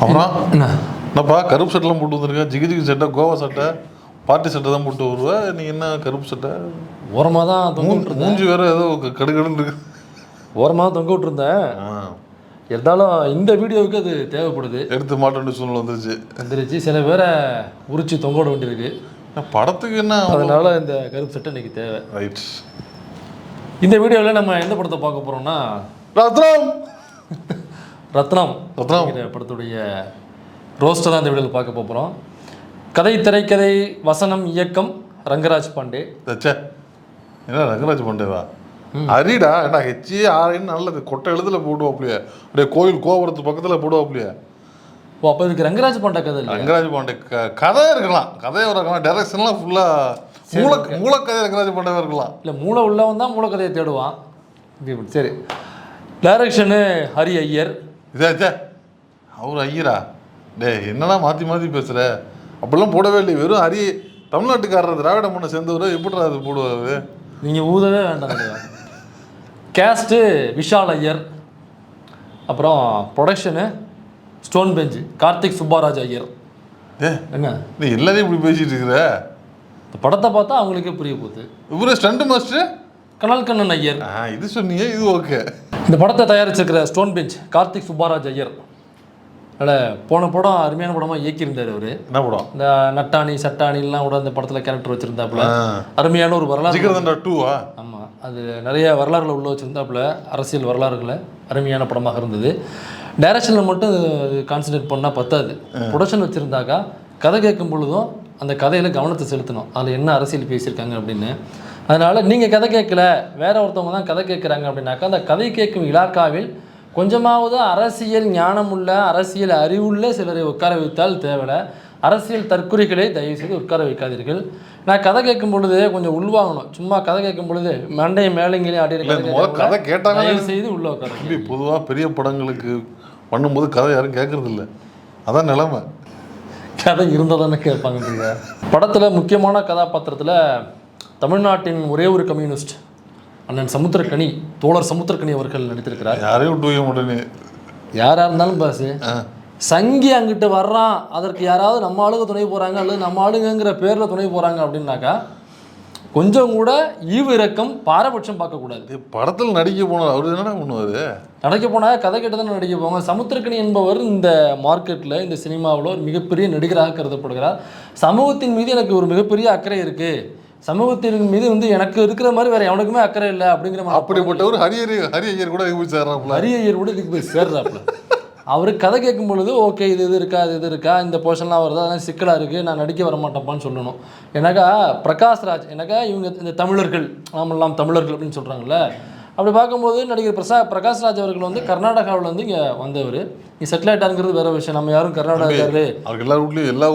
அப்புறம் என்னப்பா கருப்பு சட்டைலாம் போட்டு வந்துருக்கேன், ஜிகு ஜிகு சட்டை, கோவா சட்டை, பார்ட்டி சட்டை தான் போட்டு வருவேன். நீ என்ன கருப்பு சட்டை? ஓரமாக தான் தொங்க விட்டுருந்தேன். மூஞ்சி வேற ஏதோ கடுகடுன்னு இருக்கு. ஓரமாக தொங்க விட்டுருந்தேன். இருந்தாலும் இந்த வீடியோவுக்கு அது தேவைப்படுது. எடுத்து மாட்ட வேண்டிய சூழ்நிலை வந்துருச்சு. சில பேரை உரிச்சு தொங்க விட வேண்டியிருக்கு படத்துக்கு. என்ன அதனால இந்த கருப்பு சட்டை இன்னைக்கு தேவை. ரைட். இந்த வீடியோவில் நம்ம எந்த படத்தை பார்க்க போகிறோம்னா ரத்னம் படத்துடைய ரோஸ்ட்டை தான் இந்த வீடியோவில் பார்க்க போகிறோம். கதை, திரைக்கதை, வசனம், இயக்கம் ரங்கராஜ் பாண்டே. என்ன ரங்கராஜ் பாண்டேவா? அரிடா ஏன்னா ஹெச்ஏ ஆர்ஐன்னு நல்லது கொட்டை எழுத்துல போடுவாப்லையே, அப்படியே கோயில் கோபுரத்து பக்கத்தில் போடுவாப்லையே. ஓ, அப்போ இதுக்கு ரங்கராஜ் பாண்டே கதை இல்லை? ரங்கராஜ் பாண்டே கதை இருக்கலாம், கதையாக இருக்கலாம், டைரக்ஷன்லாம் ஃபுல்லாக மூலக்கதை ரங்கராஜ் பாண்டேவாக இருக்கலாம். இல்லை, மூளை உள்ளவன் தான் மூலக்கதையை தேடுவான். சரி, டைரக்ஷனு ஹரி ஐயர். இதே அவர் ஐயரா? டே என்னடா மாற்றி மாற்றி பேசுகிற? அப்படிலாம் போடவே இல்லை. வெறும் ஹரி தமிழ்நாட்டுக்காரர், திராவிட மண்ணை சேர்ந்தவர், எப்படிடா அது போடுவாரு? நீங்கள் ஊதவே வேண்டாம். கேஸ்ட்டு விஷால் ஐயர். அப்புறம் production Stone Bench Karthik Subbaraj Iyer. என்ன நீ எல்லாரையும் இப்படி பேசிட்டு இருக்கிற? இந்த படத்தை பார்த்தா அவங்களுக்கே புரிய போகுது. இவரு ஸ்டண்ட் மாஸ்டர் கனல் கண்ணன் ஐயர். இது சொன்னீங்க, இது ஓகே. இந்த படத்தை தயாரிச்சிருக்கிற ஸ்டோன் பெஞ்ச் கார்த்திக் சுப்பாராஜ் ஐயர். அதில் போன படம் அருமையான படமாக இயக்கியிருந்தார் அவர். என்ன படம்? இந்த நட்டாணி சட்டாணிலாம் கூட அந்த படத்தில் கேரக்டர் வச்சுருந்தாப்புல. அருமையான ஒரு வரலாறு. ஆமாம், அது நிறைய வரலாறுகளை உள்ள வச்சுருந்தாப்புல, அரசியல் வரலாறுகளை. அருமையான படமாக இருந்தது. டைரக்ஷனில் மட்டும் கான்சன்ட்ரேட் பண்ணால் பத்தாது. ப்ரொடக்ஷன் வச்சுருந்தாக்கா கதை கேட்கும் பொழுதும் அந்த கதையில் கவனத்தை செலுத்தணும், அதில் என்ன அரசியல் பேசியிருக்காங்க அப்படின்னு. அதனால் நீங்கள் கதை கேட்கல, வேற ஒருத்தவங்க தான் கதை கேட்குறாங்க அப்படின்னாக்கா அந்த கதை கேட்கும் இலாக்காவில் கொஞ்சமாவது அரசியல் ஞானமுள்ள, அரசியல் அறிவுள்ள சிலரை உட்கார வைத்தால் தேவையில்லை. அரசியல் தற்குறிகளை தயவுசெய்து உட்கார வைக்காதீர்கள். நான் கதை கேட்கும் பொழுது கொஞ்சம் உள்வாங்கணும். சும்மா கதை கேட்கும் பொழுது மண்டையை மேலேங்கிலே ஆடி கதை கேட்டாங்க தயவு செய்து உள்ள உட்கார. பொதுவாக பெரிய படங்களுக்கு பண்ணும்போது கதை யாரும் கேட்கறது இல்லை, அதான் நிலைமை. கதை இருந்தால் தானே கேட்பாங்க. படத்தில் முக்கியமான கதாபாத்திரத்தில் தமிழ்நாட்டின் ஒரே ஒரு கம்யூனிஸ்ட் அண்ணன் சமுத்திரக்கனி, தோழர் சமுத்திரக்கனி அவர்கள் நடித்திருக்கிறார். யாரையும் விட்டு வைக்க மாட்டேன்னு, யாராக இருந்தாலும் பாசு சங்கி அங்கிட்டு வர்றான், அதற்கு யாராவது நம்ம ஆளுங்க துணை போகிறாங்க அல்லது நம்ம ஆளுங்கிற பேரில் துணை போகிறாங்க அப்படின்னாக்கா கொஞ்சம் கூட ஈவு இறக்கம், பாரபட்சம் பார்க்கக்கூடாது. படத்தில் நடிக்க போனார் அவர் என்னடா பண்ணுவார்? நடிக்க போனால் கதை கேட்டு தான் நடிக்க போவாங்க. சமுத்திரக்கனி என்பவர் இந்த மார்க்கெட்டில், இந்த சினிமாவில் ஒரு மிகப்பெரிய நடிகராக கருதப்படுகிறார். சமூகத்தின் மீது எனக்கு ஒரு மிகப்பெரிய அக்கறை இருக்குது, சமூகத்தின் மீது எனக்கு இருக்கிற மாதிரி வேற எவனுக்குமே அக்கறை இல்லை அப்படிங்கிற மாதிரி. அப்படிப்பட்டவர் ஹரி ஐயர் கூட போய் சேர்றாப்புல. ஹரி ஐயர் கூட இதுக்கு போய் சேர்றாப்புல. அவர் கதை கேட்கும் பொழுது ஓகே இது இருக்கா, இது இருக்கா, இந்த போர்ஷன்லாம் வருது, அதெல்லாம் சிக்கலாக இருக்குது, நான் நடிக்க வர மாட்டேன்ப்பான்னு சொல்லணும். எனக்கா பிரகாஷ்ராஜ், எனக்கா இவங்க இந்த தமிழர்கள், நாமெல்லாம் தமிழர்கள் அப்படின்னு சொல்கிறாங்கல்ல, அப்படி பார்க்கும்போது நடிகர் பிரகாஷ்ராஜ் அவர்கள் கர்நாடகாவில் இங்கே வந்தவர். இங்கே செட்டில் ஆகிட்டாருங்கிறது வேறு விஷயம். நம்ம யாரும் கர்நாடகாக்காரரு, எல்லா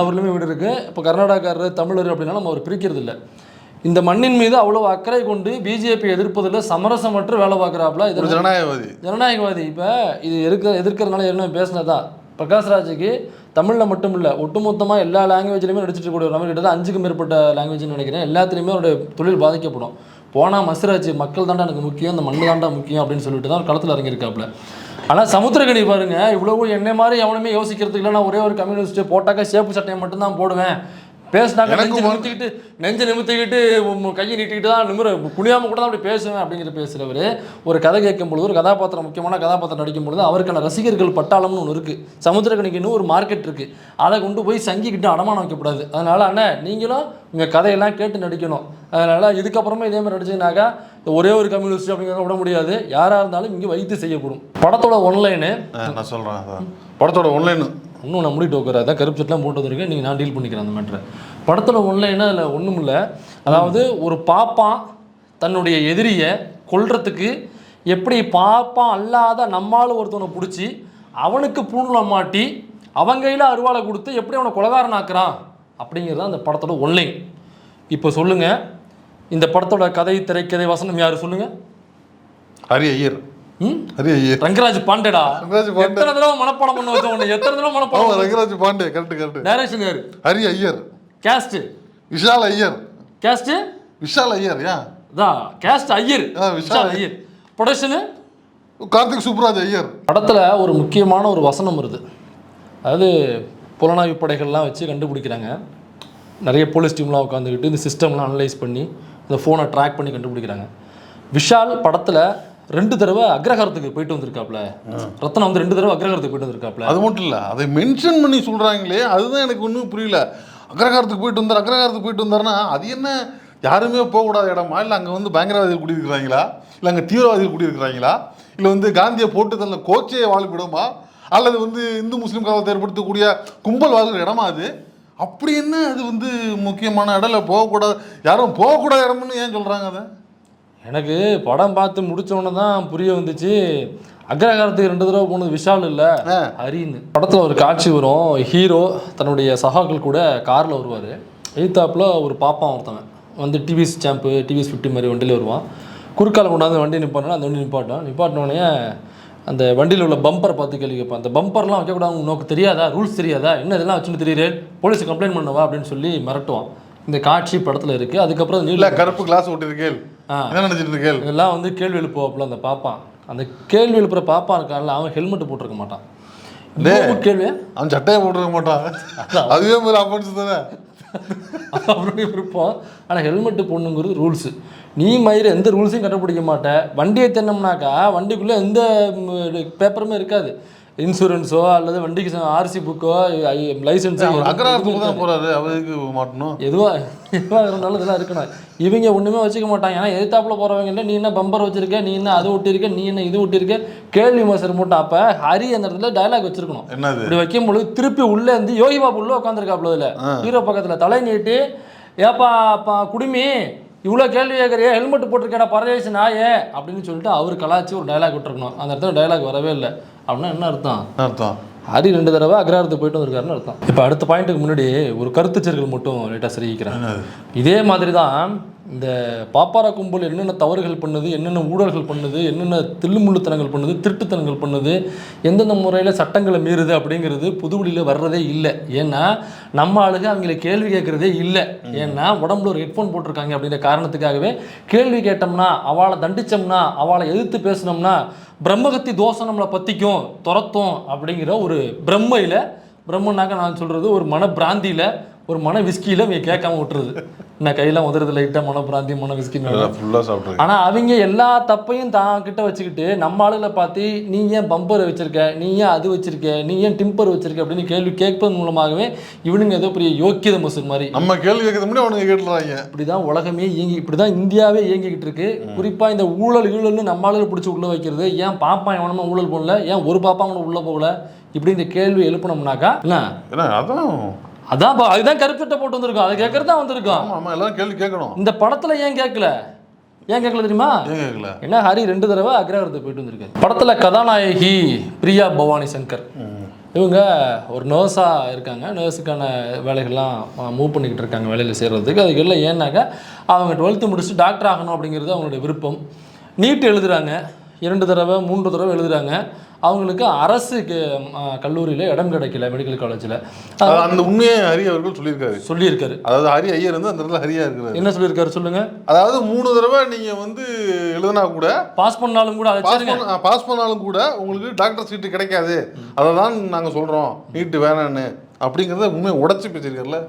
ஊர்லேயுமே வீடு இருக்குது. இப்போ கர்நாடகாக்காரரு தமிழர் அப்படின்னா நம்ம அவர் பிரிக்கிறது இல்லை. இந்த மண்ணின் மீது அவ்வளோ அக்கறை கொண்டு பிஜேபி எதிர்ப்பதில் சமரசமற்று வேலை பார்க்குறாப்புல. இது ஜனநாயகவாதி. இப்போ இது எதிர்க்கிறதுனால என்ன பேசினதான் பிரகாஷ்ராஜுக்கு தமிழில் மட்டும் இல்லை, ஒட்டுமொத்தமாக எல்லா லாங்குவேஜ்லையுமே நடிச்சிட்டு கூடிய நம்ம கிட்ட 5க்கும் மேற்பட்ட லாங்குவேஜ்னு நினைக்கிறேன். எல்லாத்துலேயுமே அவருடைய தொழில் பாதிக்கப்படும். போனால் மசிராஜ் மக்கள் தாண்டா எனக்கு முக்கியம், இந்த மண்ணு தாண்டா முக்கியம் அப்படின்னு சொல்லிட்டு தான் களத்தில் இறங்கியிருக்காப்புல. ஆனால் சமுத்திரக்கனி பாருங்க, இவ்வளவு என்னை மாதிரி எவனுமே யோசிக்கிறதுக்கு இல்லை, நான் ஒரே ஒரு கம்யூனிஸ்ட்டு போட்டாக்கா சேப்பு சட்டையை மட்டும்தான் போடுவேன், பேசினாக்க நெஞ்சை நிமித்திக்கிட்டு கையை நீட்டிக்கிட்டு தான் குனியாமல் கூட தான் அப்படி பேசுவேன் அப்படிங்கிற பேசுகிறவர் ஒரு கதை கேட்கும் பொழுது, ஒரு கதாபாத்திரம், முக்கியமான கதாபாத்திரம் நடிக்கும் பொழுது அவருக்கான ரசிகர்கள் பட்டாளம்னு ஒன்று இருக்குது. சமுத்திரக்கனிக்குன்னு ஒரு மார்க்கெட் இருக்குது, அதை கொண்டு போய் சங்கிக்கிட்டு அடமானம் வைக்கக்கூடாது. அதனால் அண்ணன் நீங்களும் உங்கள் கதையெல்லாம் கேட்டு நடிக்கணும். அதனால் இதுக்கப்புறமா இதே மாதிரி நடிச்சிங்கனாக்கா ஒரே ஒரு கம்யூனிஸ்ட் அப்படிங்கிறத விட முடியாது, யாராக இருந்தாலும் இங்கே வைத்து செய்யப்படும். படத்தோட ஒன்லைனு நான் சொல்கிறேன், படத்தோட ஒன்லைனு இன்னும் நான் முடிட்டு வைக்கிறேன், அதான் கருப்பு சட்டெலாம் போட்டு வந்திருக்கேன், நீங்கள் நான் டீல் பண்ணிக்கிறேன் அந்த மேட்ரை. படத்தில் ஒன்லைனா அதில் ஒன்றும் இல்லை. அதாவது ஒரு பாப்பான் தன்னுடைய எதிரியை கொல்றதுக்கு எப்படி பாப்பான் அல்லாத நம்மால் ஒருத்தவனை பிடிச்சி அவனுக்கு பூணில் மாட்டி அவன் கையில் அருவாளை கொடுத்து எப்படி அவனை கொலகாரன் ஆக்குறான் அப்படிங்கிறது அந்த படத்தோட ஒன்லைன். இப்போ சொல்லுங்கள், இந்த படத்தோட கதை, திரைக்கதை, வசனம் யார் சொல்லுங்கள்? ஹரி ஐயர். ரங்கராஜ் பாண்டேடா. எத்தனை தடவை மனப்பாடம் பண்ண வச்சோம், எத்தனை தடவை மனப்பாடம். ரங்கராஜ் பாண்டே கரெக்ட். டைரக்ஷன் யாரு? Hari Iyer. Cast Vishal Iyer. Cast Vishal Iyer. Cast Iyer, Vishal Iyer. Production Karthik Subbaraj Iyer. படத்துல ஒரு முக்கியமான ஒரு வசனம் வருது. அதாவது புலனாய்வு படைகள்லாம் வச்சு கண்டுபிடிக்கிறாங்க. நிறைய போலீஸ் டீம்லாம் உட்காந்துக்கிட்டு இந்த சிஸ்டம்லாம் அனலைஸ் பண்ணி இந்த ஃபோனை ட்ராக் பண்ணி கண்டுபிடிக்கிறாங்க. விஷால் படத்தில் 2 தடவை அக்ரஹாரத்துக்கு போயிட்டு வந்திருக்காப்ல. ரத்னா வந்து 2 தடவை அக்ரஹாரத்துக்கு போயிட்டு வந்திருக்காப்ல. அது மட்டும் இல்லை, அதை மென்ஷன் பண்ணி சொல்கிறாங்களே, அதுதான் எனக்கு ஒன்றும் புரியல. அக்ரஹாரத்துக்கு போயிட்டு வந்தாருன்னா அது என்ன, யாருமே போகக்கூடாத இடமா, இல்லை அங்கே வந்து பயங்கரவாதிகள் குடியிருக்கிறாங்களா, இல்லை அங்கே தீவிரவாதிகள் குடியிருக்கிறாங்களா, இல்லை வந்து காந்தியை போட்டு தள்ள கோச்சையை வாழ்விடுமா, அல்லது வந்து இந்து முஸ்லீம் கலவரத்தை ஏற்படுத்தக்கூடிய கும்பல் வாழ்கிற இடமா அது? அப்படி என்ன அது வந்து முக்கியமான இடம், இல்லை போகக்கூடாது, யாரும் போகக்கூடாத இடம்னு ஏன் சொல்கிறாங்க அதை? எனக்கு படம் பார்த்து முடித்தோடனே தான் புரிய வந்துச்சு, அக்ரஹாரத்துக்கு 2 தடவை போனது விஷால் இல்லை ஹரின்னு. படத்தில் ஒரு காட்சி வரும், ஹீரோ தன்னுடைய சகாக்கள் கூட காரில் வருவார். எய்த்தாப்பில் ஒரு பாப்பான் ஒருத்தவன் வந்து டிவிஎஸ் சாம்பு டிவிஎஸ் 50 மாதிரி வண்டியில் வருவான். குறுக்கால கொண்டாந்து வண்டி நிப்பாட்டினா அந்த வண்டி நிப்பாட்டினோடனே அந்த வண்டியில் உள்ள பம்பரை பார்த்து கேள்வி கேட்பான். அந்த பம்பர்லாம் வைக்கக்கூடாது, உனக்கு தெரியாதா, ரூல்ஸ் தெரியாதா, என்ன இதெல்லாம் வச்சுன்னு தெரியுது, போலீஸை கம்ப்ளைண்ட் பண்ணவா அப்படின்னு சொல்லி மிரட்டுவான். இந்த காட்சி படத்தில் இருக்குது. அதுக்கப்புறம் இல்லை கருப்பு கிளாஸ் ஓட்டிருக்கேள் என்ன நினச்சிட்டு இருக்கேள், இதெல்லாம் வந்து கேள்வி எழுப்புவாப்புல அந்த பாப்பான். அந்த கேள்வி எழுப்புற பாப்பா இருக்கான்ல, அவன் ஹெல்மெட் போட்டிருக்க மாட்டான். கேள்வி அவன் சட்டையை போட்டிருக்க மாட்டான், அதுவே மேலே அஃபென்ஸ் தானே, அவருடைய விருப்பம். ஆனால் ஹெல்மெட்டு போடணுங்கிறது ரூல்ஸு. நீ மயிறு எந்த ரூல்ஸையும் கண்டுபிடிக்க மாட்டேன். வண்டியை தின்னம்னாக்கா வண்டிக்குள்ளே எந்த பேப்பருமே இருக்காது, இன்சூரன்ஸோ அல்லது வண்டிக்கு ஆர்சி புக்கோ லைசன்ஸோ. அக்ரஹாரத்துக்கு தான் போகிறாரு, அவருக்கு மாட்டணும். எதுவாக இருந்தாலும் இதெல்லாம் இருக்கணும். இவங்க ஒன்றுமே வச்சுக்க மாட்டாங்க. ஏன்னா எதிர்த்தாப்பில் போகிறவங்க இல்லை, நீ என்ன பம்பர் வச்சிருக்க, நீ என்ன அது ஒட்டியிருக்க, நீ என்ன இது ஒட்டியிருக்க, கேள்வி மோசர் மட்டும். அப்போ ஹரி அந்த இடத்துல டைலாக் வச்சிருக்கணும். என்னது இப்படி வைக்கும் பொழுது திருப்பி உள்ளே இருந்து யோகி பாபு உள்ளே உட்காந்துருக்காப்புல, இதில் ஹீரோ பக்கத்தில் தலை நீட்டி, ஏப்பா குடுமி இவ்வளோ கேள்வி கேட்குறிய, ஹெல்மெட் போட்டிருக்கேடா பரதேசி நாயே அப்படின்னு சொல்லிட்டு அவர் கலாச்சி ஒரு டைலாக் விட்டுருக்கணும். அந்த இடத்துல டைலாக் வரவே இல்லை. அப்படின்னா என்ன அர்த்தம்? ஹரி 2 தடவை அக்ரஹாரத்துக்கு போயிட்டு வந்திருக்காருன்னு அர்த்தம். இப்போ அடுத்த பாயிண்ட்டுக்கு முன்னாடி ஒரு கருத்துச்சர்கள் மட்டும் லேட்டாக சரிக்கிறேன். இதே மாதிரி தான் இந்த பாப்பாரா கும்பல் என்னென்ன தவறுகள் பண்ணுது, என்னென்ன ஊழல்கள் பண்ணுது, என்னென்ன தில்லுமுள்ளுத்தனங்கள் பண்ணுது, திருட்டுத்தனங்கள் பண்ணுது, எந்தெந்த முறையில் சட்டங்களை மீறுது அப்படிங்கிறது புதுவெளியில் வர்றதே இல்லை. ஏன்னா நம்ம ஆளுங்க அவங்களை கேள்வி கேட்குறதே இல்லை. ஏன்னா உடம்புல ஒரு ஹெட்ஃபோன் போட்டிருக்காங்க அப்படிங்கிற காரணத்துக்காகவே கேள்வி கேட்டோம்னா, அவளை தண்டித்தோம்னா, அவளை எதிர்த்து பேசினோம்னா பிரம்மகத்தி தோஷம் நம்மளை பற்றிக்கும் துரத்தும் அப்படிங்கிற ஒரு பிரம்மனாக்க நான் சொல்கிறது ஒரு மன பிராந்தியில், ஒரு மன விஸ்கியில் இவங்க கேட்காம விட்டுருது. நான் கையெல்லாம் உதறது லைட்டாக மன பிராந்தி மன விஸ்கி ஃபுல்லாக சாப்பிட்றேன். ஆனால் அவங்க எல்லா தப்பையும் தான் கிட்ட வச்சுக்கிட்டு நம்ம ஆளுகளை பார்த்து நீ ஏன் பம்பர் வச்சிருக்க, நீ ஏன் அது வச்சிருக்க, நீ ஏன் டிம்பர் வச்சிருக்க அப்படின்னு கேள்வி கேட்பதன் மூலமாகவே இவனுங்க ஏதோ பெரிய யோக்கியத மசூர் மாதிரி நம்ம கேள்வி கேட்கறது முன்னாடி அவனுங்க கேட்டுறாங்க. இப்படிதான் உலகமே இப்படிதான் இந்தியாவே இயங்கிக்கிட்டு இருக்கு. குறிப்பாக இந்த ஊழல்னு நம்ம ஆளுகளை பிடிச்சி உள்ள வைக்கிறது, ஏன் பாப்பா எவனமா ஊழல் போடல, ஏன் ஒரு பாப்பா கூட உள்ள போகல, இப்படி இந்த கேள்வி எழுப்பினோம்னாக்கா அதான் அதுதான் கருப்பட்டை போட்டு வந்திருக்கோம். அதை கேட்கறது தான் வந்திருக்கோம். ஆமா எல்லாரும் கேள்வி கேட்கணும். இந்த படத்துல ஏன் கேட்கல தெரியுமா? என்ன ஹரி 2 தடவை அக்ரஹாரத்துக்கு போயிட்டு வந்திருக்காரு. படத்துல கதாநாயகி பிரியா பவானி சங்கர், இவங்க ஒரு நர்ஸாக இருக்காங்க. நர்ஸுக்கான வேலைகள்லாம் மூவ் பண்ணிக்கிட்டு இருக்காங்க வேலையில் சேர்கிறதுக்கு. அதுக்கு எல்லாம் ஏன்னாக்கா அவங்க 12th முடிச்சுட்டு டாக்டர் ஆகணும் அப்படிங்கிறது அவங்களுடைய விருப்பம். நீட் எழுதுகிறாங்க, 2 தடவை 3 தடவை எழுதுகிறாங்க. அவங்களுக்கு அரசு கல்லூரியில் இடம் கிடைக்கல, மெடிக்கல் காலேஜில். அந்த உண்மையை ஹரி அவர்கள் சொல்லியிருக்காரு. அதாவது ஹரி ஐயர் வந்து அந்த இடத்துல ஹரியா இருக்கிறார். என்ன சொல்லியிருக்காரு சொல்லுங்க? அதாவது 3 தடவை நீங்கள் வந்து எழுதினா கூட பாஸ் பண்ணாலும் கூட உங்களுக்கு டாக்டர் சீட்டு கிடைக்காது, அதை தான் நாங்கள் சொல்கிறோம், நீட்டு வேணான்னு அப்படிங்கிறத உண்மையை உடச்சி பேசியிருக்காருல்ல.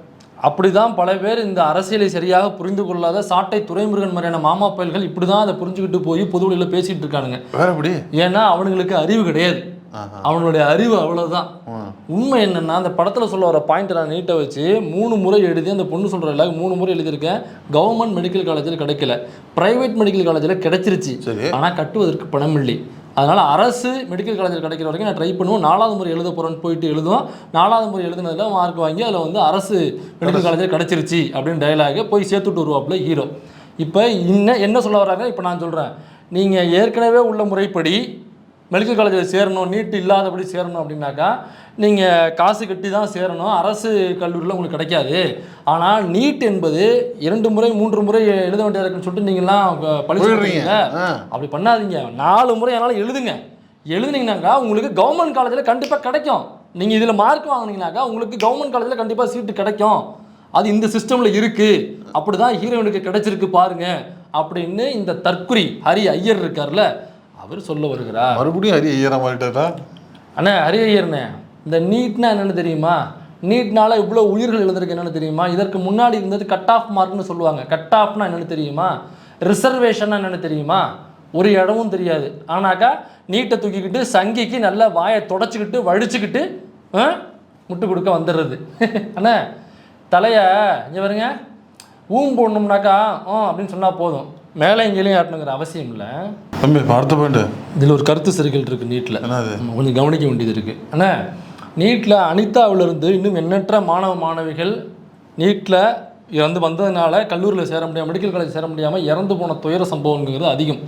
அப்படிதான் பல பேர் இந்த அரசியலை சரியாக புரிந்து கொள்ளாத சாட்டை துரைமுருகன் மாதிரியான மாமா பயல்கள் இப்படி தான் அதை புரிஞ்சுக்கிட்டு போய் பொதுவெளியில் பேசிகிட்டு இருக்கானுங்க. வேற எப்படி? ஏன்னா அவனுங்களுக்கு அறிவு கிடையாது, அவனுடைய அறிவு அவ்வளோதான். உண்மை என்னன்னா அந்த படத்தில் சொல்ல வர பாயிண்ட் நான் நீட்டை வச்சு 3 முறை எழுதி, அந்த பொண்ணு சொல்கிற இல்லை 3 முறை எழுதியிருக்கேன். கவர்மெண்ட் மெடிக்கல் காலேஜில் கிடைக்கல, ப்ரைவேட் மெடிக்கல் காலேஜில் கிடைச்சிருச்சு, ஆனால் கட்டுவதற்கு பணம் இல்லை. அதனால் அரசு மெடிக்கல் காலேஜில் கிடைக்கிற வரைக்கும் நான் ட்ரை பண்ணுவோம். 4வது முறை எழுத போகிறேன்னு போயிட்டு எழுதுவோம். 4வது முறை எழுதுனதில் மார்க் வாங்கி அதில் வந்து அரசு மெடிக்கல் காலேஜில் கிடச்சிருச்சு அப்படின்னு டைலாக போய் சேர்த்துட்டு வருவாப்புல ஹீரோ. இப்போ என்ன சொல்ல வர்றாங்க? இப்போ நான் சொல்கிறேன், நீங்கள் ஏற்கனவே உள்ள முறைப்படி மெடிக்கல் காலேஜில் சேரணும், நீட்டு இல்லாதபடி சேரணும் அப்படின்னாக்கா நீங்கள் காசு கட்டி தான் சேரணும், அரசு கல்லூரியில் உங்களுக்கு கிடைக்காது. ஆனால் நீட் என்பது 2 முறை 3 முறை எழுத வேண்டியது இருக்குன்னு சொல்லிட்டு நீங்கள்லாம் படிச்சுருக்கீங்க. அப்படி பண்ணாதீங்க, 4 முறை ஆனாலும் எழுதுனீங்கன்னாக்கா உங்களுக்கு கவர்மெண்ட் காலேஜில் கண்டிப்பாக கிடைக்கும். நீங்கள் இதில் மார்க் வாங்கினீங்கன்னாக்கா உங்களுக்கு கவர்மெண்ட் காலேஜில் கண்டிப்பாக சீட்டு கிடைக்கும். அது இந்த சிஸ்டமில் இருக்குது, அப்படி தான் ஹீரோயினுக்கு கிடைச்சிருக்கு பாருங்க அப்படின்னு இந்த தற்குறி ஹரி ஐயர் இருக்கார்ல அவர் சொல்ல வருகிறார். மறுபடியும் ஹரி ஐயரா மாறிட்டாரா? அண்ணா ஹரி ஐயர்ண்ணே, இந்த நீட்னா என்னென்னு தெரியுமா? நீட்னால இவ்வளோ உயிர்கள் எழுந்திருக்கு என்னென்னு தெரியுமா? இதற்கு முன்னாடி இருந்தது கட் ஆஃப் மார்க்னு சொல்லுவாங்க. கட் ஆஃப்னா என்னென்னு தெரியுமா? ரிசர்வேஷன்னா என்னென்னு தெரியுமா? ஒரு இடமும் தெரியாது. ஆனாக்கா நீட்டை தூக்கிக்கிட்டு சங்கிக்கு நல்லா வாயை தொடச்சிக்கிட்டு வழிச்சுக்கிட்டு முட்டு கொடுக்க வந்துடுறது. அண்ணா தலையை இங்கே வருங்க போடணும்னாக்கா அப்படின்னு சொன்னால் போதும், மேலே இங்கேயும் ஆட்டணுங்கிற அவசியம் இல்லை. தம்பி அடுத்த பாயிண்ட், இதில் ஒரு கருத்து சிறுகள் இருக்குது நீட்டில், கொஞ்சம் கவனிக்க வேண்டியது இருக்குது. ஆனால் நீட்டில் அனிதாவிலிருந்து இன்னும் எண்ணற்ற மாணவ மாணவிகள் நீட்டில் இறந்து வந்ததுனால கல்லூரியில் சேர முடியாமல், மெடிக்கல் காலேஜ் சேர முடியாமல் இறந்து போன துயர சம்பவங்கிறது அதிகம்.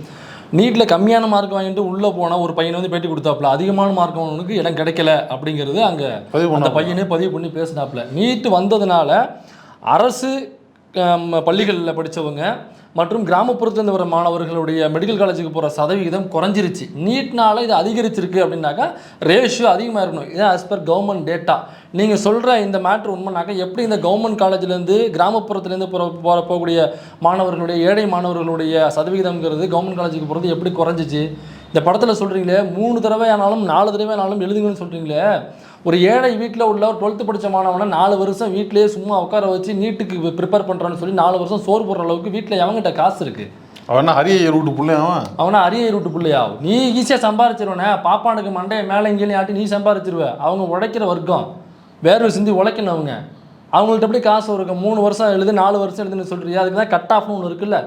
நீட்டில் கம்மியான மார்க் வாங்கிட்டு உள்ளே போனால் ஒரு பையனை வந்து பேட்டி கொடுத்தாப்புல, அதிகமான மார்க் வாங்கினவனுக்கு இடம் கிடைக்கல அப்படிங்கிறது அங்கே அந்த பையனே பதிவு பண்ணி பேசினாப்புல. நீட்டு வந்ததுனால அரசு பள்ளிகளில் படித்தவங்க மற்றும் கிராமப்புறத்துலேருந்து வர மாணவர்களுடைய மெடிக்கல் காலேஜுக்கு போகிற சதவிகிதம் குறைஞ்சிருச்சு. நீட்னால இது அதிகரிச்சிருக்கு அப்படின்னாக்கா ரேஷியோ அதிகமாக இருக்கணும். இதான் ஆஸ் பர் கவர்மெண்ட் டேட்டா. நீங்கள் சொல்கிற இந்த மேட்ரு உண்மைனாக்கா எப்படி இந்த கவர்மெண்ட் காலேஜ்லேருந்து கிராமப்புறத்துலேருந்து போகக்கூடிய மாணவர்களுடைய, ஏழை மாணவர்களுடைய சதவிகிதம்ங்கிறது கவர்மெண்ட் காலேஜுக்கு போகிறது எப்படி குறைஞ்சிச்சு? இந்த படத்தில் சொல்கிறீங்களே 3 தடவை ஆனாலும் 4 தடவை ஆனாலும் எழுதுங்கன்னு சொல்கிறீங்களே, ஒரு ஏழை வீட்டில் உள்ள ஒரு 12th படித்த மாணவனை 4 வருஷம் வீட்டிலேயே சும்மா உட்கார வச்சு நீட்டுக்கு ப்ரிப்பேர் பண்ணுறான்னு சொல்லி 4 வருஷம் சோறு போடுற அளவுக்கு வீட்டில் எவங்கிட்ட காசு இருக்குது? அவனா அரிய ரூட்டு பிள்ளையா? அவனா அரிய ரூட்டு பிள்ளையா? நீ ஈஸியாக சம்பாரிச்சிருவனே, பாப்பானுக்கு மண்டையை மேலே இங்கேயும் ஆட்டி நீ சம்பாரிச்சிருவ. அவங்க உழைக்கிற வர்க்கம், வேர்வை சிந்தி உழைக்கணும். அவங்கள்ட்ட எப்படி காசு இருக்கும்? 3 வருஷம் எழுது 4 வருஷம் எழுதுன்னு சொல்கிறியா? அதுக்கு தான் கட் ஆஃப்னு ஒன்று இருக்குல்ல.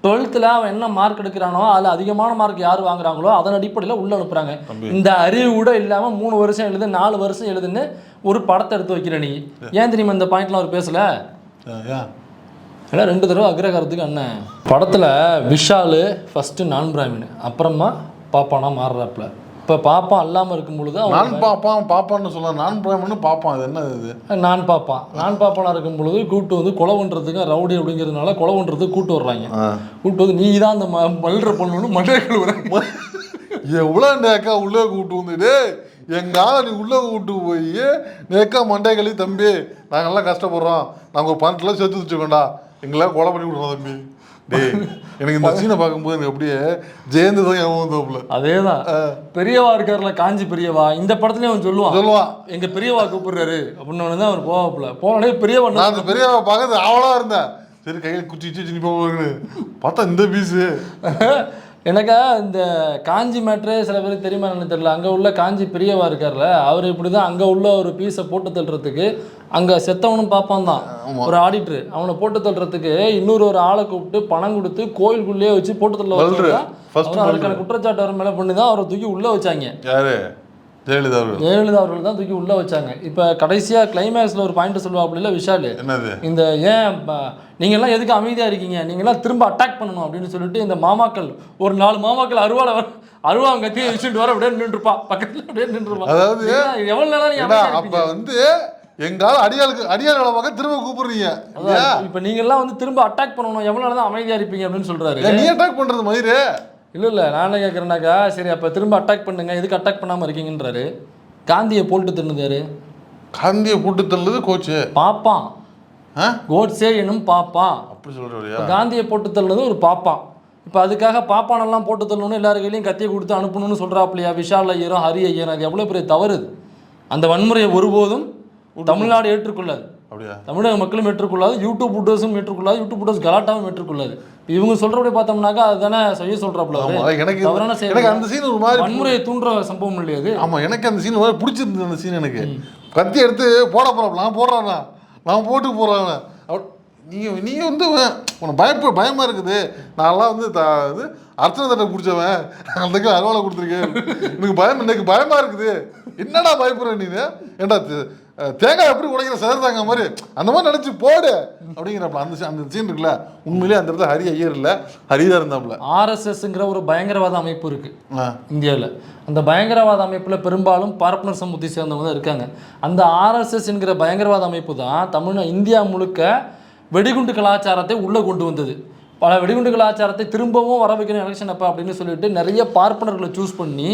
12th அவன் என்ன மார்க் எடுக்கிறானோ அதில் அதிகமான மார்க் யார் வாங்குறாங்களோ அதன் அடிப்படையில் உள்ளே அனுப்புகிறாங்க. இந்த அறிவு கூட இல்லாமல் 3 வருஷம் எழுது 4 வருஷம் எழுதுன்னு ஒரு படத்தை எடுத்து வைக்கிற நீ. ஏன் தெரியுமா இந்த பாயிண்ட்லாம் அவர் பேசலை? ஏன்னா 2 தடவை அக்ரகாரத்துக்கு அண்ணன் படத்தில் விஷாலு ஃபஸ்ட்டு நான் பிராமின், அப்புறமா பாப்பானா மாறுறாப்புல. இப்போ பாப்பான் அல்லாமல் இருக்கும் பொழுது நான் பாப்பான்னு சொல்ல, நான் பிராமின்னு பாப்பான். அது என்ன இது? நான் பாப்பானா இருக்கும் பொழுது கூப்பிட்டு வந்து கொலை பண்ணுறதுக்கு ரவுடி அப்படிங்கிறதுனால கொலை பண்ணுறதுக்கு கூப்பிட்டு வர்றாங்க. கூப்பிட்டு வந்து நீ தான் அந்த மல்ற பண்ணணும்னு மண்டே கழுவுறாங்க. எவ்வளோ நேக்கா உள்ளே கூப்பிட்டு வந்துட்டு எங்கால நீ உள்ளே கூப்பிட்டு போய் நேக்கா மண்டே கழுவி, தம்பி நாங்கள்லாம் கஷ்டப்படுறோம், நாங்கள் ஒரு 12 லட்சம் சேர்த்து வச்சுக்கோண்டா, எங்களாம் கொலை பண்ணி விட்றோம் தம்பி. டேய் எனக்கு இந்த சீனை பார்க்கும்போது எனக்கு அப்படியே ஜெயந்து தான் ஏமாந்தோப்புல. அதேதான் பெரியவா இருக்காருல, காஞ்சி பெரியவா, இந்த படத்துலயும் அவன் சொல்லுவான் எங்க பெரியவா கூப்பிடுறாரு அப்படின்னு தான் அவர் போவாப்புல. போனே பெரியவா, நான் அந்த பெரியவா பார்க்கறது அவளா இருந்தேன். சரி கையில் குச்சி நீ போகுது பார்த்தா இந்த பீஸு எனக்கா இந்த காஞ்சி மேட்ரே சில பேருக்கு தெரியுமா எனக்கு தெரியல. அங்கே உள்ள காஞ்சி பெரியவா இருக்கார்ல, அவர் இப்படி தான் அங்கே உள்ள ஒரு பீஸை போட்டு தள்ளுறதுக்கு, அங்கே செத்தவனும் பார்ப்பான் தான் ஒரு ஆடிட்ரு, அவனை போட்டு தள்ளுறதுக்கு இன்னொரு ஒரு ஆளை கூப்பிட்டு பணம் கொடுத்து கோயிலுக்குள்ளேயே வச்சு போட்டு தள்ள அதுக்கான குற்றச்சாட்டு அவர் மேலே பண்ணி தான் அவரை தூக்கி உள்ளே வச்சாங்க. யாரு? ஜெயலலிதா அவர்கள் தான் தூக்கி உள்ளே வச்சாங்க. இப்போ கடைசியாக கிளைமேக்ஸில் ஒரு பாயிண்ட் சொல்லுவாப்புல விஷால், என்னது இந்த ஏன் நீங்கள்லாம் எதுக்கு அமைதியாக இருக்கீங்க, நீங்கள்லாம் திரும்ப அட்டாக் பண்ணணும் அப்படின்னு சொல்லிட்டு இந்த மாமாக்கள் ஒரு 4 மாமாக்கள் அருவா கத்தியை வச்சுட்டு வர அப்படியே நின்றுப்பா, பக்கத்தில் அப்படியே நின்றுப்பா. அதாவது எவ்வளோ நேரம் அப்போ வந்து எங்கால அடியாள் பார்க்க திரும்ப கூப்பிடுறீங்க. இப்போ நீங்கள்லாம் வந்து திரும்ப அட்டாக் பண்ணணும், எவ்வளோ நேரம் தான் அமைதியாக இருப்பீங்க அப்படின்னு சொல்கிறாரு. நீ அட்டாக் பண்ணுறது மயிறு? இல்லை நான் என்ன கேட்குறேன்னாக்கா, சரி அப்போ திரும்ப அட்டாக் பண்ணுங்க, எதுக்கு அட்டாக் பண்ணாமல் இருக்கீங்கன்றாரு. காந்தியை போட்டு தின்னுதாரு. காந்தியை போட்டு தள்ளுது கோச்சு பாப்பான், கோட்ஸே எனும் பாப்பான் அப்படி சொல்கிறீங்க. காந்தியை போட்டு தள்ளுனது ஒரு பாப்பான். இப்போ அதுக்காக பாப்பானெல்லாம் போட்டு தள்ளணும்னு எல்லாரு கையிலையும் கத்தியை கொடுத்து அனுப்பணும்னு சொல்கிறாப்லையா விஷால் ஐயரும் ஹரி ஐயரும். அது எவ்வளோ பெரிய தவறு. அந்த வன்முறையை ஒருபோதும் தமிழ்நாடு ஏற்றுக்கொள்ளாது, அப்படியா தமிழக மக்களும் ஏற்றுக்கொள்ளாது, யூடியூப் புட்டர்ஸும் ஏற்றுக்கொள்ளாது, யூடியூப் புட்டர்ஸ் கலாட்டாவும் ஏற்றுக்கொள்ளாது. இவங்க சொல்கிறபடி பார்த்தோம்னாக்கா அதுதானே செய்ய சொல்கிறாப்புல. எனக்கு அந்த சீன் ஒரு மாதிரி வன்முறையை தூண்டுற சம்பவம் இல்லையாது. ஆமாம், எனக்கு அந்த சீன் மாதிரி பிடிச்சிருந்தது. அந்த சீன் எனக்கு கத்தி எடுத்து போட போகிறாப்புல, நான் போடுறாண்ணா, நான் போட்டு போடுறாங்க. நீ வந்து உனக்கு பயமாக இருக்குது, நான்லாம் வந்து இது அர்ச்சனை தட்டை பிடிச்சவன், அதுக்கு அறுவாலை கொடுத்துருக்கேன், எனக்கு பயமாக இருக்குது, என்னடா பயப்படுற நீ, ஏண்டா தேங்காய் எப்படி உடைக்கிற சதர்தாங்க மாதிரி அந்த மாதிரி நினச்சி போடு அப்படிங்கிறப்ப அந்த சீன் இருக்குல்ல, உண்மையிலேயே அந்த இடத்துல ஹரி ஐயர் இல்லை, ஹரிதான் இருந்தாப்புல. ஆர்எஸ்எஸ்ங்கிற ஒரு பயங்கரவாத அமைப்பு இருக்குது இந்தியாவில். அந்த பயங்கரவாத அமைப்பில் பெரும்பாலும் பார்ப்பனர் சமூகத்தை சேர்ந்தவங்க தான் இருக்காங்க. அந்த ஆர்எஸ்எஸ் என்கிற பயங்கரவாத அமைப்பு தான் இந்தியா முழுக்க வெடிகுண்டு கலாச்சாரத்தை உள்ளே கொண்டு வந்தது. பல வெடிகுண்டு கலாச்சாரத்தை திரும்பவும் வர வைக்கணும் எலெக்ஷன் அப்போ அப்படின்னு சொல்லிட்டு நிறைய பார்ப்பனர்களை சூஸ் பண்ணி,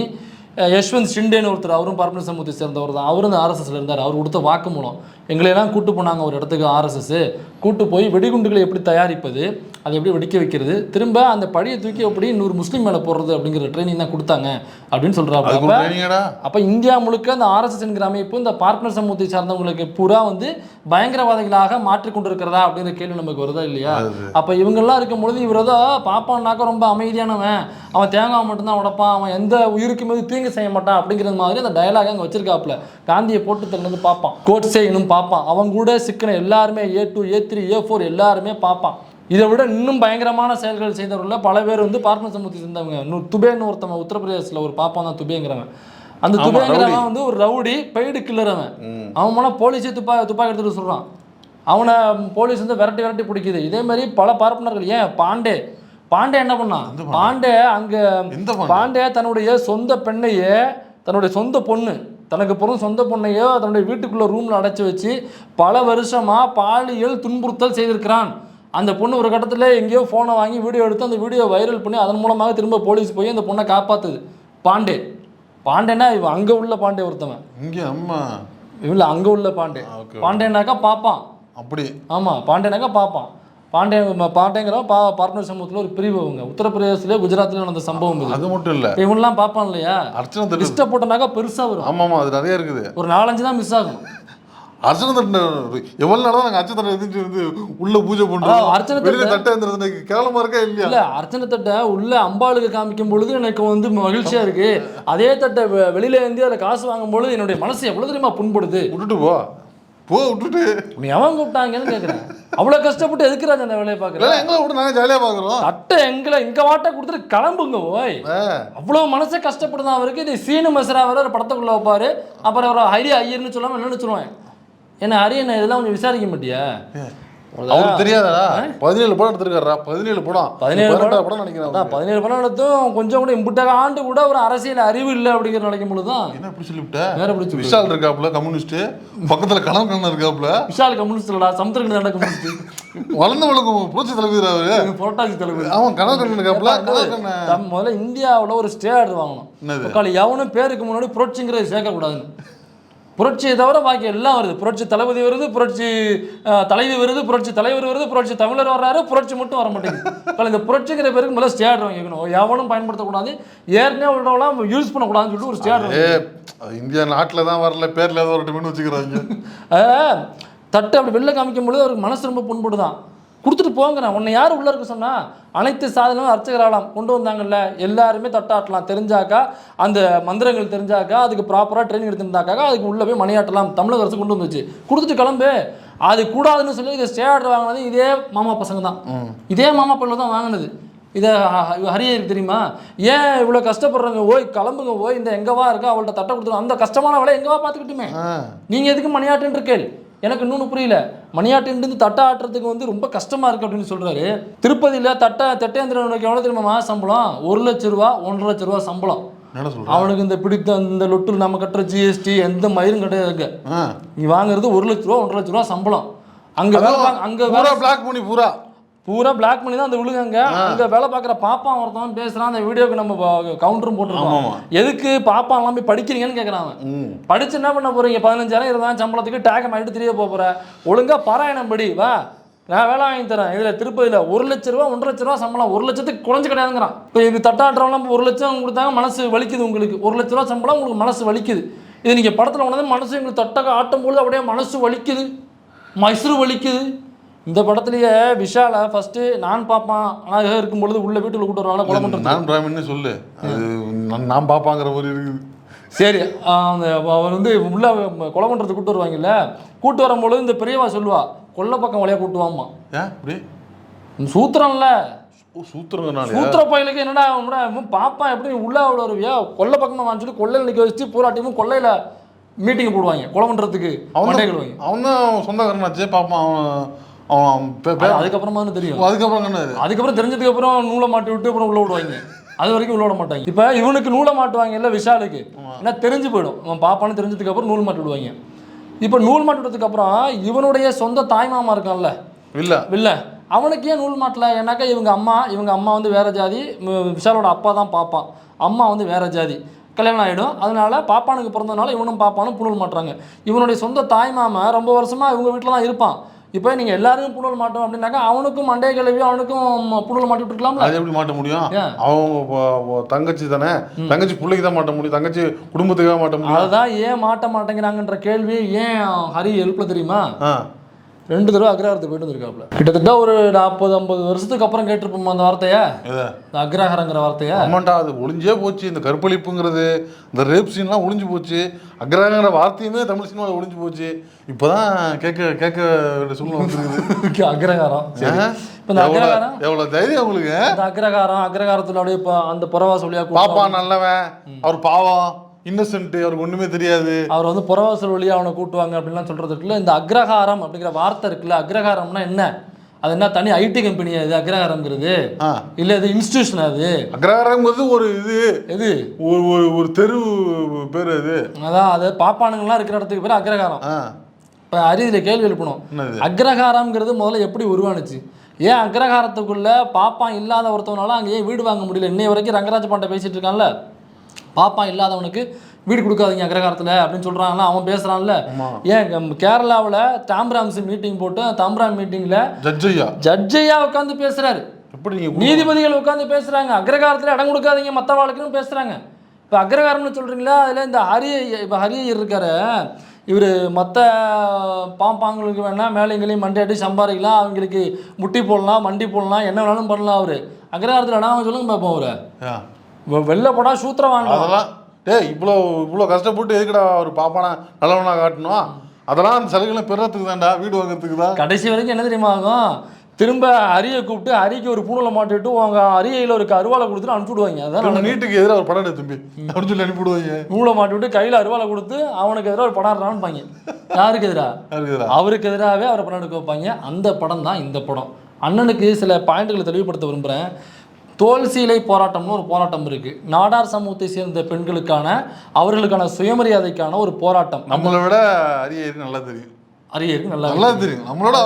யஷ்வந்த் ஷிண்டேன்னு ஒருத்தர், அவரும் பார்ப்பனர் சமூகத்தை சேர்ந்தவர் தான், அவரும் இந்த ஆர்எஸ்எஸ்ல இருந்தார். அவர் கொடுத்த வாக்குமூலம், எங்களையெல்லாம் கூட்டு போனாங்க ஒரு இடத்துக்கு ஆர்எஸ்எஸ், கூட்டு போய் வெடிகுண்டுகளை எப்படி தயாரிப்பது, அதை எப்படி வெடிக்க வைக்கிறது, திரும்ப அந்த பழியை தூக்கி எப்படி இன்னொரு முஸ்லீம் மேலே போடுறது அப்படிங்கிற ட்ரைனிங் தான் கொடுத்தாங்க அப்படின்னு சொல்கிறாங்க. அப்போ இந்தியா முழுக்க அந்த RSS என்கிற அமைப்பு இந்த பார்ப்பனர் சமூகத்தை சார்ந்தவங்களுக்கு பூரா வந்து பயங்கரவாதிகளாக மாற்றிக்கொண்டு இருக்கிறதா அப்படிங்கிற கேள்வி நமக்கு வருதா இல்லையா? அப்போ இவங்கெல்லாம் இருக்கும் பொழுது இவர் ஏதோ பாப்பான்னாக்கா ரொம்ப அமைதியானவன், அவன் தேங்காய் மட்டும்தான் உடைப்பான், அவன் எந்த உயிருக்கு மீது தீங்கு செய்ய மாட்டான் அப்படிங்கிறது மாதிரி அந்த டயலாக் அங்கே வச்சிருக்காப்புல. காந்தியை போட்டு தள்ளது பார்ப்பான், கோட்ஸே இன்னும் பார்ப்பான், அவன் கூட சிக்கன எல்லாருமே A2 A3 A4 எல்லாருமே பார்ப்பான். இதை விட இன்னும் பயங்கரமான செயல்கள் செய்தவர்கள் பல பேர் வந்து பார்ப்பன சமூகத்தை சேர்ந்தவங்க. துபேன்னு ஒருத்தவன் உத்தரப்பிரதேசத்தில் ஒரு பாப்பான் தான் துபேங்கிறவன். அந்த துபேங்கிறவன் வந்து ஒரு ரவுடி பெய்டு கில்லறவன். அவன் போனால் போலீஸே துப்பாக்கி எடுத்துட்டு சொல்கிறான், அவனை போலீஸ் வந்து விரட்டி பிடிக்குது. இதே மாதிரி பல பார்ப்பனர்கள். ஏன் பாண்டே என்ன பண்ணான்? பாண்டே தன்னுடைய சொந்த பெண்ணையே, தன்னுடைய சொந்த பொண்ணு, தனக்கு பிறந்த சொந்த பொண்ணையோ தன்னுடைய வீட்டுக்குள்ளே ரூமில் அடைச்சி வச்சு பல வருஷமாக பாலியல் துன்புறுத்தல் செய்திருக்கிறான். அந்த பொண்ணு ஒரு கட்டத்தில் எங்கேயோ ஃபோனை வாங்கி வீடியோ எடுத்து அந்த வீடியோ வைரல் பண்ணி அதன் மூலமாக திரும்ப போலீஸ் போய் அந்த பொண்ணை காப்பாற்றுது. பாண்டேன்னா இவன் அங்கே உள்ள பாண்டே ஒருத்தவன், இங்கே அம்மா இல்லை அங்கே உள்ள பாண்டேனாக்கா பார்ப்பான். அப்படி ஆமாம், பாண்டேனாக்கா பார்ப்பான். பாண்டேங்கிற பார்ப்பனர் சமூகத்தில் ஒரு பிரிவு. அவங்க உத்தரப்பிரதேசத்துலேயே குஜராத்லேயே நடந்த சம்பவம் இது. அது மட்டும் இல்லை, இவங்கெல்லாம் பார்ப்பான் இல்லையா, லிஸ்ட்டை போட்டனாக்கா பெருசாக வரும். ஆமாம், அது நிறைய இருக்குது. ஒரு 4-5 தான் மிஸ் ஆகும். அர்ச்சனை தட்டு எவ்வளவு நாள் தான் நாங்கள் அர்ச்சனை தட்டை எடுத்துட்டு வந்து உள்ள பூஜை பண்ணுறோம். அர்ச்சனை தட்டை கேவலமா இருக்கா இல்லையா? இல்லை, அர்ச்சனை தட்டை உள்ள அம்பாளுக்கு காமிக்கும் பொழுது எனக்கு வந்து மகிழ்ச்சியா இருக்கு. அதே தட்டை வெளியில இருந்து அதில் காசு வாங்கும் பொழுது என்னுடைய மனசு எவ்வளவு தெரியுமா புண்படுது. விட்டுட்டு போ விட்டுட்டு நீ எவன் கூப்பிட்டாங்கன்னு கேட்குறேன். அவ்வளோ கஷ்டப்பட்டு எதுக்குறாங்க அந்த வேலையை பார்க்குறேன். எங்களை விட்டு நாங்கள் ஜாலியாக பார்க்குறோம். தட்டை எங்க வாட்டை கொடுத்துட்டு கிளம்புங்க போய். அவ்வளோ மனசே கஷ்டப்படுதான் அவருக்கு. இது சீனு மசரா வர ஒரு படத்துக்குள்ள வைப்பாரு. அப்புறம் அவர் ஹரி ஐயர்னு சொல்லாமல் என்னன்னு சொல்லுவேன். என்ன ஹரி என்ன இதெல்லாம் கொஞ்சம் விசாரிக்க மாட்டியா? அவருக்கு தெரியாதா? 17 படம் எடுத்திருக்காரா? 17 படம் நினைக்கிறேன். 17 படம் எடுத்தும் கொஞ்சம் கூட இம்புட்டாக ஆண்டு கூட ஒரு அரசியல் அறிவு இல்லை அப்படிங்கிற நினைக்கும் பொழுதுதான் என்ன இப்படி சொல்லிவிட்டேன். வேற பிடிச்சி விஷால் இருக்காப்புல கம்யூனிஸ்ட், பக்கத்துல கணவன் இருக்காப்புல. விஷால் கம்யூனிஸ்ட் இல்லடா, சமுத்திரக்கணி நடக்க கம்யூனிஸ்ட். வளர்ந்தவளுக்கு புரட்சி தலைவர் அவரு, புரட்டாசி தலைவர். அவன் கணவன் இருக்காப்புல. முதல்ல இந்தியாவில் ஒரு ஸ்டே ஆர்டர் வாங்கணும். எவனும் பேருக்கு முன்னாடி புரட்சிங்கிறது சேர்க்கக்கூடாதுன்னு. புரட்சியை தவிர பாக்கி எல்லாம் வருது. புரட்சி தளபதி வருது, புரட்சி தலைவி வருது, புரட்சி தலைவர் வருது, புரட்சி தமிழர் வர்றாரு, புரட்சி மட்டும் வர மாட்டேங்குது. இந்த புரட்சிங்கிற பேருக்கு முதல்ல ஸ்டேட் வாங்கிக்கணும். எவனும் பயன்படுத்தக்கூடாது, ஏற்கனவே உள்ளவங்களாம் யூஸ் பண்ணக்கூடாதுன்னு சொல்லிட்டு ஒரு ஸ்டேட். இந்தியா நாட்டில் தான் வரல, பேரில் ஏதோ ஒரு டைம்னு வச்சுக்கிறாங்க. தட்டு அப்படி வெளில காமிக்கும் பொழுது அவருக்கு மனசு ரொம்ப புண்படுதான். கொடுத்துட்டு போங்கிறேன். உன்னை யார் உள்ளே இருக்க சொன்னா? அனைத்து சாதனமும் அர்ச்சகராலாம் கொண்டு வந்தாங்கல்ல, எல்லாருமே தட்டாட்டலாம். தெரிஞ்சாக்கா அந்த மந்திரங்கள் தெரிஞ்சாக்கா, அதுக்கு ப்ராப்பராக ட்ரைனிங் எடுத்துருந்தாக்கா அதுக்கு உள்ளே போய் மணியாட்டலாம். தமிழக அரசு கொண்டு வந்துச்சு. கொடுத்துட்டு கிளம்பு. அது கூடாதுன்னு சொல்லி இதை ஸ்டே ஆர்டர் வாங்கினது இதே மாமா பசங்க தான். இதே மாமா பையில தான் வாங்கினது. இதை ஹரியருக்கு தெரியுமா? ஏன் இவ்வளோ கஷ்டப்படுறாங்க? ஓய் கிளம்புங்க, ஓய் இந்த எங்கவா இருக்கா அவள்கிட்ட தட்டை கொடுத்துரும். அந்த கஷ்டமான வேலை எங்கவா பார்த்துக்கிட்டுமே. நீங்கள் எதுக்கு மணியாட்டுன்னு இருக்கேள்? எனக்கு இன்னொன்று புரியல. மணியாட்டின்னு தட்டை ஆட்டுறதுக்கு வந்து ரொம்ப கஷ்டமாக இருக்குது அப்படின்னு சொல்கிறாரு. திருப்பதியில் தட்டேந்திரனுக்கு எவ்வளோ தெரியுமா சம்பளம்? 1 லட்ச ரூபா 1.5 லட்ச ரூபா சம்பளம். அவனுக்கு இந்த பிடித்த இந்த லொட்டு நம்ம கட்டுற GST எந்த மயிரும் கிடையாது. நீ வாங்குறது 1 லட்ச ரூபா 1.5 லட்ச ரூபா சம்பளம். அங்கே பிளாக் பண்ணி பூரா பிளாக் பண்ணி தான் அந்த விழுங்க. அங்கே வேலை பார்க்குற பாப்பான் ஒருத்தவன் பேசுகிறான். அந்த வீடியோக்கு நம்ம கவுண்டரும் போட்டுருக்கோம். எதுக்கு பாப்பா எல்லாம் போய் படிக்கிறீங்கன்னு கேட்குறாங்க. படிச்சு என்ன பண்ண போகிறீங்க? 15,000 20,000 சம்பளத்துக்கு டேகம் ஆகிட்டு தெரிய போகிற. ஒழுங்காக பாராயணம் படி வா, நான் வேலை வாங்கி தரேன். இதில் திருப்பதியில் 1 லட்ச ரூபா 1.5 லட்ச ரூபா சம்பளம். 1 லட்சத்துக்கு குறைஞ்சு கிடையாதுங்கிறான். இப்போ இது தட்டாட்டுறவங்களாம் 1 லட்சம் கொடுத்தாங்க, மனசு வலிக்குது உங்களுக்கு. 1 லட்ச ரூபா சம்பளம் உங்களுக்கு மனசு வலிக்குது. இது நீங்கள் படத்தில் உணர்ந்து மனசு எங்களுக்கு தட்டக்க ஆட்டும் பொழுது அப்படியே மனசு வலிக்குது, மைசூர் வலிக்குது. இந்த படத்துலயே விஷால ஃபர்ஸ்ட் நான் பாப்பான் ஆனால் இருக்கும் பொழுது உள்ள வீட்டுல கூட்டு வருவாங்க. கொலை பண்ணுறது நான் பிராமின்னு சொல்லு, நான் பாப்பாங்கிற மாதிரி இருக்குது. சரி, அவர் வந்து உள்ள கொலை பண்ணுறது கூட்டு வருவாங்கல்ல. கூட்டு வரும்பொழுது இந்த பெரியவா சொல்லுவா, கொல்லை பக்கம் வழியா கூட்டுவாமா. அப்படி சூத்திரம்ல சூத்திர பயிலுக்கு என்னடா பாப்பா எப்படி உள்ள அவ்வளோ வருவியா? கொல்லை பக்கமாக வாங்கிட்டு கொள்ளையில் நிற்க வச்சு பூராட்டியும் கொள்ளையில மீட்டிங் போடுவாங்க கொலை பண்ணுறதுக்கு. அவன் தான் சொந்தக்காரனாச்சே பாப்பான். அதுக்கப்புறமா தெரியும். அதுக்கப்புறம் தெரிஞ்சதுக்கு அப்புறம் நூலை மாட்டி விட்டு அப்புறம் உள்ள விடுவாங்க. அது வரைக்கும் உள்ள விட மாட்டாங்க. இப்போ இவனுக்கு நூலை மாட்டுவாங்க இல்லை விஷாலுக்கு, ஏன்னா தெரிஞ்சு போயிடும் அவன் பாப்பான்னு. தெரிஞ்சதுக்கு அப்புறம் நூல் மாட்டி விடுவாங்க. இப்போ நூல் மாட்டி விட்டதுக்கு அப்புறம் இவனுடைய சொந்த தாய் மாமா இருக்கான்ல இல்ல அவனுக்கு ஏன் நூல் மாட்டல? ஏன்னாக்கா இவங்க அம்மா வந்து வேற ஜாதி, விஷாலோட அப்பா தான் பாப்பான், அம்மா வந்து வேற ஜாதி, கல்யாணம் ஆகிடும். அதனால பாப்பானுக்கு பிறந்ததுனால இவனும் பாப்பானும் புனல் மாட்டுறாங்க. இவனுடைய சொந்த தாய் மாமா ரொம்ப வருஷமா இவங்க வீட்டில் தான் இருப்பான். இப்போ நீங்க எல்லாரும் புனல் மாட்டோம் அப்படின்னாக்கா அவனுக்கும் மண்டைய கழுவி அவனுக்கும் புனல் மாட்டி விட்டுருக்கலாம்ல. அது எப்படி மாட்ட முடியும்? அவங்க தங்கச்சி தானே, தங்கச்சி பிள்ளைக்கு தான் மாட்ட முடியும், தங்கச்சி குடும்பத்துக்காக மாட்ட முடியும். அதுதான் ஏன் மாட்ட மாட்டேங்கிறாங்கன்ற கேள்வி ஏன் ஹரி எழுப்பல தெரியுமா? 2 தடவை அக்ரஹாரத்துக்கு போயிட்டு வந்திருக்காப்புல. கிட்டத்தட்ட ஒரு 40-50 வருஷத்துக்கு அப்புறம் கேட்டிருப்போம் அந்த வார்த்தையை, அக்ரஹாரங்கிற வார்த்தையை. ஆமாண்டா, அது ஒளிஞ்சே போச்சு. இந்த கற்பழிப்புங்கிறது, இந்த ரேப் சீன்லாம் ஒளிஞ்சு போச்சு. அக்ரஹாரங்கிற வார்த்தையுமே தமிழ் சினிமாவில் ஒளிஞ்சு போச்சு. இப்போதான் கேட்க சொல்ல வந்துருக்குது அக்ரஹாரம். இப்போ இந்த அக்ரஹாரம் எவ்வளோ தைரியம் உங்களுக்கு? இந்த அக்ரஹாரத்தில் அப்படியே இப்போ அந்த புறவா சொல்லியா பாப்பா நல்லவன், அவர் பாவம், இன்னசென்ட், அவருக்கு ஒண்ணுமே தெரியாது, அவர் வந்து புறவாசல் வழியா அவனை கூட்டுவாங்க அப்படின்லாம் சொல்றதுக்குள்ள இந்த அக்ரஹாரம் அப்படிங்கிற வார்த்தை இருக்குல்ல. அக்ரஹாரம்னா என்ன? அது என்ன தனி ஐடி கம்பெனியா இது அக்ரஹாரம்ங்கிறது? இல்ல இது இன்ஸ்டிடியூஷன்? அது அக்ரஹாரம்ங்கிறது ஒரு இது ஒரு தெரு பேர். அது அதான் அது பாப்பானுங்கெல்லாம் இருக்கிற இடத்துக்கு பேர் அக்ரஹாரம். இப்போ அரிதில கேள்வி எழுப்பணும், அக்ரஹாரம்ங்கிறது முதல்ல எப்படி உருவானுச்சு? ஏன் அக்ரஹாரத்துக்குள்ள பாப்பான் இல்லாத ஒருத்தவனால அங்கே ஏன் வீடு வாங்க முடியல? இன்னை வரைக்கும் ரங்கராஜ் பாண்டே பேசிட்டு இருக்கான்ல, பாப்பான் இல்லாதவனுக்கு வீடு கொடுக்காதீங்க அக்ரஹாரத்தில் அப்படின்னு சொல்கிறாங்களா, அவன் பேசுகிறான்ல. ஏன் கேரளாவில் தாம்பராம்ஸ் மீட்டிங் போட்டு தாம்பராம் மீட்டிங்கில் ஜட்ஜையா உட்காந்து பேசுகிறாரு, நீதிபதிகள் உட்காந்து பேசுகிறாங்க, அக்ரஹாரத்தில் இடம் கொடுக்காதீங்க மற்ற வாழ்க்கைன்னு பேசுகிறாங்க. இப்போ அக்ரஹாரம்னு சொல்கிறீங்களா, அதில் இந்த ஹரியர் இருக்காரு, இவர் மற்ற பாம்பாங்களுக்கு வேணால் மேலைங்களையும் மண்டையாட்டி சம்பாதிக்கலாம், அவங்களுக்கு முட்டி போடலாம், மண்டி போடலாம், என்ன வேணாலும் பண்ணலாம். அவர் அக்ரஹாரத்தில் இடம் சொல்லுங்க பார்ப்போம். அவர் வெளில போடா சூத்திரம் வாங்கலாம். இவ்வளோ கஷ்டப்பட்டு எதுக்குடா ஒரு பாப்பானா நல்லவனா காட்டணும்? அதெல்லாம் அந்த சலுகைகளை பெறத்துக்கு தான்டா, வீடு வாங்குறதுக்கு தான். கடைசி வரைக்கும் என்ன தெரியுமா ஆகும்? திரும்ப அரியை கூப்பிட்டு அரிக்கு ஒரு பூனலை மாட்டிட்டு உங்க அரியில ஒரு அருவாலை கொடுத்துட்டு அனுப்பிவிடுவாங்க. அதான் நீட்டுக்கு எதிராக ஒரு படம் தம்பி அப்படின்னு சொல்லி அனுப்பிவிடுவாங்க. பூனை மாட்டிவிட்டு கையில் அருவாலை கொடுத்து அவனுக்கு எதிராக ஒரு படம் எடுறான்னு. யாருக்கு எதிராக? அவருக்கு எதிராகவே அவரை படம் எடுக்க வைப்பாங்க. அந்த படம் தான் இந்த படம். அண்ணனுக்கு சில பாயிண்ட்களை தெளிவுபடுத்த விரும்புகிறேன். தோல் சீலை போராட்டம்னு ஒரு போராட்டம் இருக்கு. நாடார் சமூகத்தை சேர்ந்த பெண்களுக்கான அவர்களுக்கான சுயமரியாதைக்கான ஒரு போராட்டம். நம்மளை விட அரியருக்கு நல்லா தெரியும். அரியருக்கு நல்லா தெரியும், நம்மளோட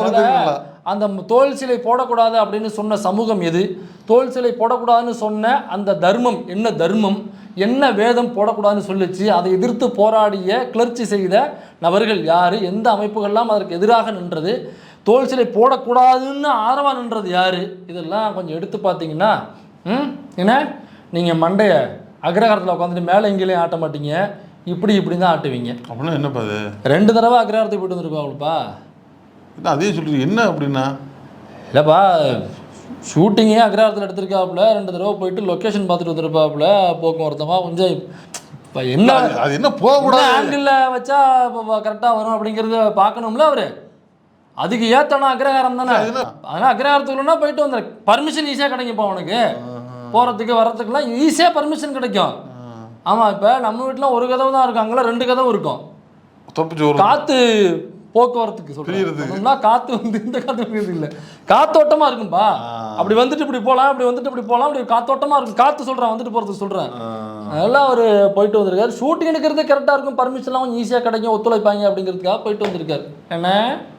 அந்த தோல் சிலை போடக்கூடாது அப்படின்னு சொன்ன சமூகம் எது? தோல் சிலை போடக்கூடாதுன்னு சொன்ன அந்த தர்மம் என்ன? தர்மம் என்ன? வேதம் போடக்கூடாதுன்னு சொல்லிச்சு. அதை எதிர்த்து போராடிய கிளர்ச்சி செய்த நபர்கள் யாரு? எந்த அமைப்புகள்லாம் அதற்கு எதிராக நின்றது? தோல் சிலை போடக்கூடாதுன்னு ஆரவாக நின்றது யாரு? இதெல்லாம் கொஞ்சம் எடுத்து பார்த்தீங்கன்னா என்ன, நீங்கள் மண்டைய அக்ரஹாரத்தில் உட்காந்துட்டு மேலே எங்கேயும் ஆட்ட மாட்டீங்க, இப்படி தான் ஆட்டுவீங்க. அப்படின்னா என்னப்பா அது? 2 தடவை அக்ரஹாரத்துக்கு போயிட்டு வந்துருப்பாங்கப்பா. அதே சொல்லிட்டு என்ன அப்படின்னா? இல்லைப்பா, ஷூட்டிங்கே அக்ரஹாரத்தில் எடுத்திருக்காப்புல, 2 தடவை போயிட்டு லொக்கேஷன் பார்த்துட்டு வந்துருப்பாப்புல, போக்குவரத்தமா கொஞ்சம் இப்போ என்ன அது என்ன போகக்கூடாது ஆங்கிளில் வச்சா கரெக்டாக வரும் அப்படிங்கிறத பார்க்கணும்ல அவரு. அதுக்கு ஏத்தனா அக்ரஹாரம் தானே. அதனால் அக்ரஹாரத்துக்குள்ளனா போயிட்டு வந்த பர்மிஷன் ஈஸியாக கிடைக்கும்ப்பா உனக்கு. போகிறதுக்கு வர்றதுக்குலாம் ஈஸியாக பர்மிஷன் கிடைக்கும். ஆமாம், இப்போ நம்ம வீட்டில் ஒரு கதவு தான் இருக்கும், அங்கெல்லாம் 2 கதவு இருக்கும். காற்று போக்குவரத்துக்கு சொல்றீங்கன்னா காற்று வந்து இந்த காற்று இல்லை, காத்தோட்டமாக இருக்கும்பா. அப்படி வந்துட்டு இப்படி போகலாம், அப்படி வந்துட்டு இப்படி போகலாம், அப்படி காத்தோட்டமாக இருக்கும். காற்று சொல்கிறேன், வந்துட்டு போகிறதுக்கு சொல்கிறேன். அதெல்லாம் அவர் போயிட்டு வந்திருக்காரு. ஷூட்டிங் எடுக்கிறது கரெக்டாக இருக்கும், பர்மிஷன்லாம் கொஞ்சம் ஈஸியாக கிடைக்கும், ஒத்துழைப்பாங்க அப்படிங்கிறதுக்காக போயிட்டு வந்திருக்காரு. என்ன